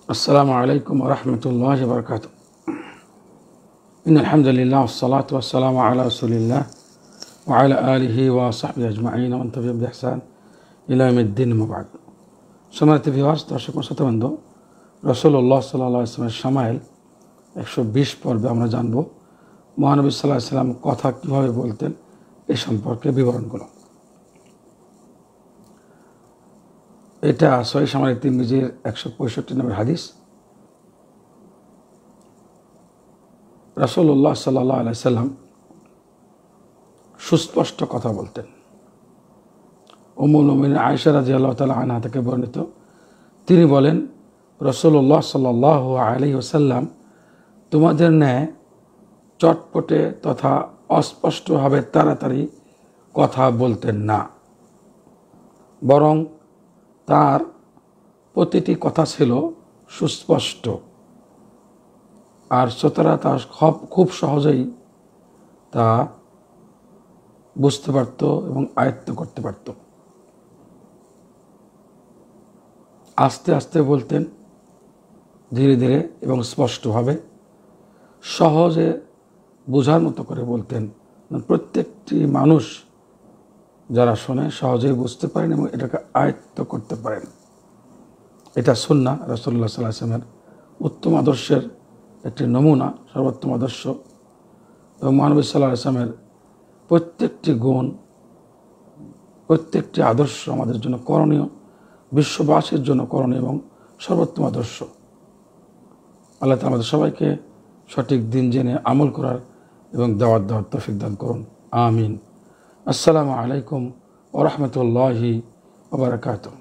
السلام عليكم ورحمة الله وبركاته. إن الحمد لله والصلاة والسلام على رسول الله وعلى آله وصحبه أجمعين ومن تبعهم بإحسان إلى يوم الدين أما بعد. সম্মানিত ভিউয়ার্স, দর্শক ও শ্রোতাবৃন্দ, রাসূলুল্লাহ সাল্লাল্লাহু আলাইহি ওয়াসাল্লামের শামাইল 120 পর্বে আমরা জানব মহানবী সাল্লাল্লাহু আলাইহি ওয়াসাল্লাম কথা কীভাবে বলতেন এই সম্পর্কে বিবরণগুলো। এটা সহিহ শামাইল তিরমিজির 165 নম্বর হাদিস। রাসূলুল্লাহ সাল্লাল্লাহু আলাইহি ওয়াসাল্লাম সুস্পষ্ট কথা বলতেন। উম্মুল মুমিনিন আয়েশা রাদিয়াল্লাহু তাআলা আনহা থেকে বর্ণিত, তিনি বলেন, রাসূলুল্লাহ সাল্লাল্লাহু আলাইহি ওয়াসাল্লাম তোমাদের ন্যায় চটপটে তথা অস্পষ্টভাবে তাড়াতাড়ি কথা বলতেন না, বরং তার প্রতিটি কথা ছিল সুস্পষ্ট, আর শ্রোতারা তা খুব সহজেই তা বুঝতে পারত এবং আয়ত্ত করতে পারত। আস্তে আস্তে বলতেন, ধীরে ধীরে এবং স্পষ্টভাবে, সহজে বোঝার মতো করে বলতেন। প্রত্যেকটি মানুষ যারা শোনে সহজেই বুঝতে পারেন এবং এটাকে আয়ত্ত করতে পারেন। এটা সুন্নাহ, রাসূলুল্লাহ সাল্লাল্লাহু আলাইহি ওয়াসাল্লামের উত্তম আদর্শের একটি নমুনা, সর্বোত্তম আদর্শ। এবং মহানবী সাল্লাল্লাহু আলাইহি ওয়াসাল্লামের প্রত্যেকটি গুণ, প্রত্যেকটি আদর্শ আমাদের জন্য করণীয়, বিশ্ববাসীর জন্য করণীয় এবং সর্বোত্তম আদর্শ। আল্লাহ তাআলা আমাদের সবাইকে সঠিক দিন জেনে আমল করার এবং দাওয়াত দেওয়ার তৌফিক দান করুন, আমিন। আসসালামু আলাইকুম ওয়া রাহমাতুল্লাহি ওয়া বারাকাতুহু।